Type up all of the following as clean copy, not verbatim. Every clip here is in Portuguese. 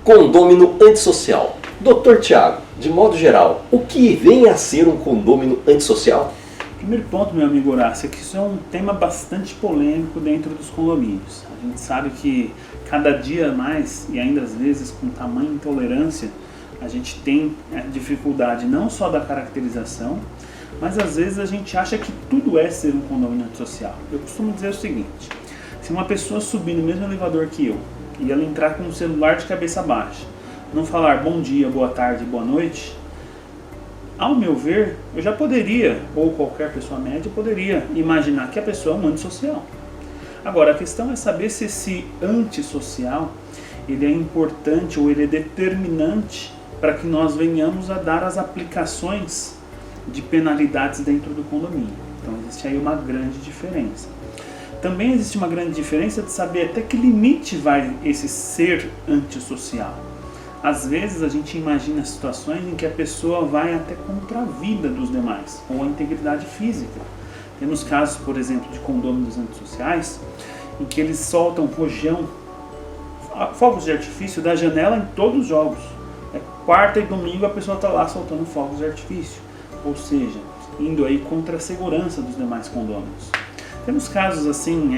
Condômino antissocial. Dr. Tiago, de modo geral, o que vem a ser um condômino antissocial? Primeiro ponto, meu amigo Horácio, é que isso é um tema bastante polêmico dentro dos condomínios. A gente sabe que cada dia mais, e ainda às vezes com tamanha intolerância, a gente tem dificuldade não só da caracterização, mas às vezes a gente acha que tudo é ser um condomínio antissocial. Eu costumo dizer o seguinte: se uma pessoa subir no mesmo elevador que eu e ela entrar com um celular de cabeça baixa, não falar bom dia, boa tarde, boa noite, ao meu ver, eu já poderia, ou qualquer pessoa média poderia imaginar que a pessoa é um antissocial. Agora, a questão é saber se esse antissocial ele é importante ou ele é determinante para que nós venhamos a dar as aplicações de penalidades dentro do condomínio. Então existe aí uma grande diferença. Também existe uma grande diferença de saber até que limite vai esse ser antissocial. Às vezes a gente imagina situações em que a pessoa vai até contra a vida dos demais, ou a integridade física. Temos casos, por exemplo, de condôminos antissociais, em que eles soltam rojão, fogos de artifício da janela em todos os jogos. Quarta e domingo a pessoa está lá soltando fogos de artifício, ou seja, indo aí contra a segurança dos demais condôminos. Temos casos assim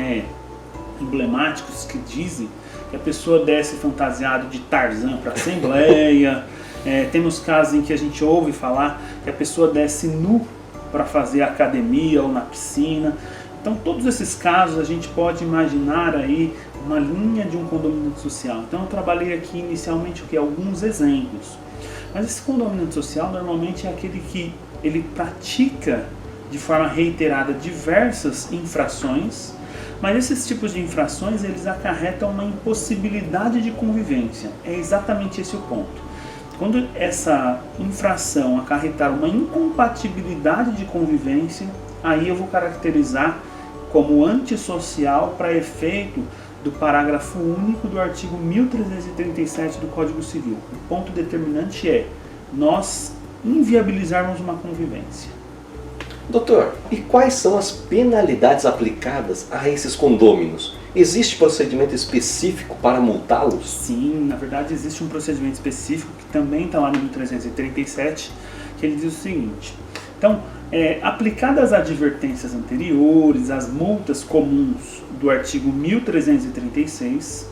emblemáticos que dizem que a pessoa desce fantasiado de Tarzan para a Assembleia. Temos casos em que a gente ouve falar que a pessoa desce nu para fazer academia ou na piscina. Então todos esses casos a gente pode imaginar aí uma linha de um condomínio antissocial. Então eu trabalhei aqui inicialmente alguns exemplos. Mas esse condomínio antissocial normalmente é aquele que ele pratica de forma reiterada diversas infrações, mas esses tipos de infrações eles acarretam uma impossibilidade de convivência. É exatamente esse o ponto. Quando essa infração acarretar uma incompatibilidade de convivência, aí eu vou caracterizar como antissocial para efeito do parágrafo único do artigo 1337 do Código Civil. O ponto determinante é nós inviabilizarmos uma convivência. Doutor, e quais são as penalidades aplicadas a esses condôminos? Existe procedimento específico para multá-los? Sim, na verdade existe um procedimento específico que também está lá no 1337, que ele diz o seguinte: então, aplicadas as advertências anteriores, as multas comuns do artigo 1336,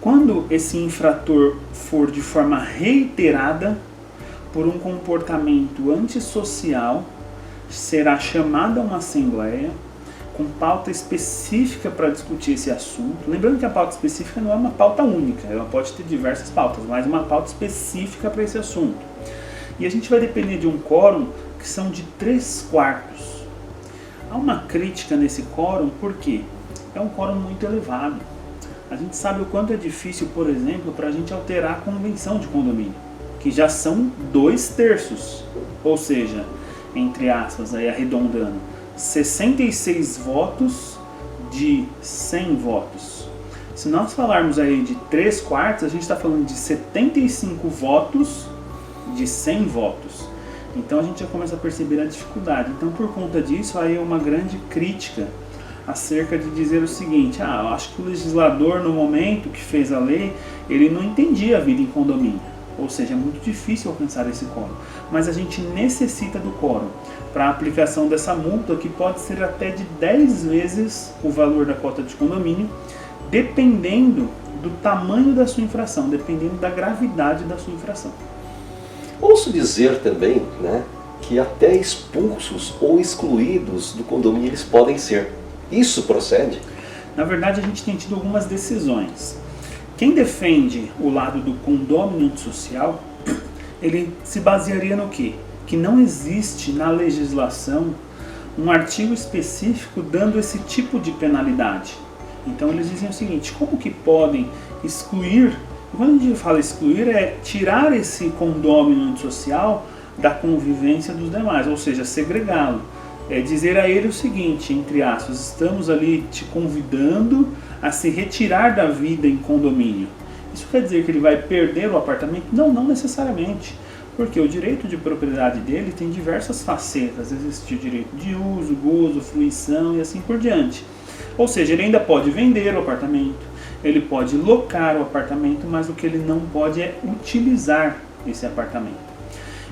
quando esse infrator for de forma reiterada por um comportamento antissocial, será chamada a uma assembleia com pauta específica para discutir esse assunto. Lembrando que a pauta específica não é uma pauta única, ela pode ter diversas pautas, mas uma pauta específica para esse assunto. E a gente vai depender de um quórum que são de 3/4. Há uma crítica nesse quórum porque é um quórum muito elevado. A gente sabe o quanto é difícil, por exemplo, para a gente alterar a convenção de condomínio, que já são 2/3, ou seja, entre aspas, aí arredondando, 66 votos de 100 votos. Se nós falarmos aí de 3/4, a gente está falando de 75 votos de 100 votos. Então a gente já começa a perceber a dificuldade. Então por conta disso, aí é uma grande crítica acerca de dizer o seguinte: eu acho que o legislador no momento que fez a lei, ele não entendia a vida em condomínio. Ou seja, é muito difícil alcançar esse quórum. Mas a gente necessita do quórum para a aplicação dessa multa, que pode ser até de 10 vezes o valor da cota de condomínio, dependendo do tamanho da sua infração, dependendo da gravidade da sua infração. Ouço dizer também, que até expulsos ou excluídos do condomínio eles podem ser. Isso procede? Na verdade, a gente tem tido algumas decisões. Quem defende o lado do condômino antissocial, ele se basearia no quê? Que não existe na legislação um artigo específico dando esse tipo de penalidade. Então eles dizem o seguinte: como que podem excluir? Quando a gente fala excluir, é tirar esse condômino antissocial da convivência dos demais, ou seja, segregá-lo. É dizer a ele o seguinte, entre aspas: estamos ali te convidando a se retirar da vida em condomínio. Isso quer dizer que ele vai perder o apartamento? Não, não necessariamente. Porque o direito de propriedade dele tem diversas facetas. Existe o direito de uso, gozo, fruição e assim por diante. Ou seja, ele ainda pode vender o apartamento, ele pode locar o apartamento, mas o que ele não pode é utilizar esse apartamento.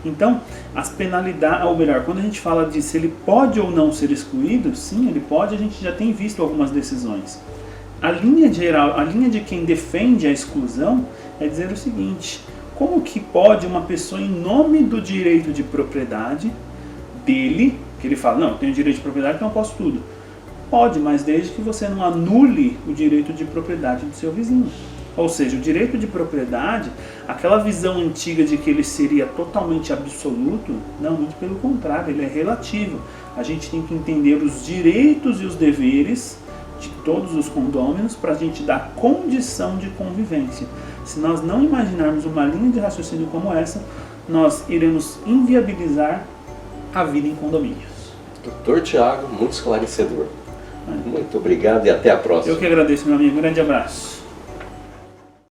Então, as penalidades, ou melhor, quando a gente fala de se ele pode ou não ser excluído, sim, ele pode, a gente já tem visto algumas decisões. A linha geral, a linha de quem defende a exclusão é dizer o seguinte: como que pode uma pessoa, em nome do direito de propriedade dele, que ele fala, não, eu tenho direito de propriedade, então eu posso tudo. Pode, mas desde que você não anule o direito de propriedade do seu vizinho. Ou seja, o direito de propriedade, aquela visão antiga de que ele seria totalmente absoluto, não, muito pelo contrário, ele é relativo. A gente tem que entender os direitos e os deveres de todos os condôminos para a gente dar condição de convivência. Se nós não imaginarmos uma linha de raciocínio como essa, nós iremos inviabilizar a vida em condomínios. Dr. Tiago, muito esclarecedor. Muito obrigado e até a próxima. Eu que agradeço, meu amigo. Um grande abraço.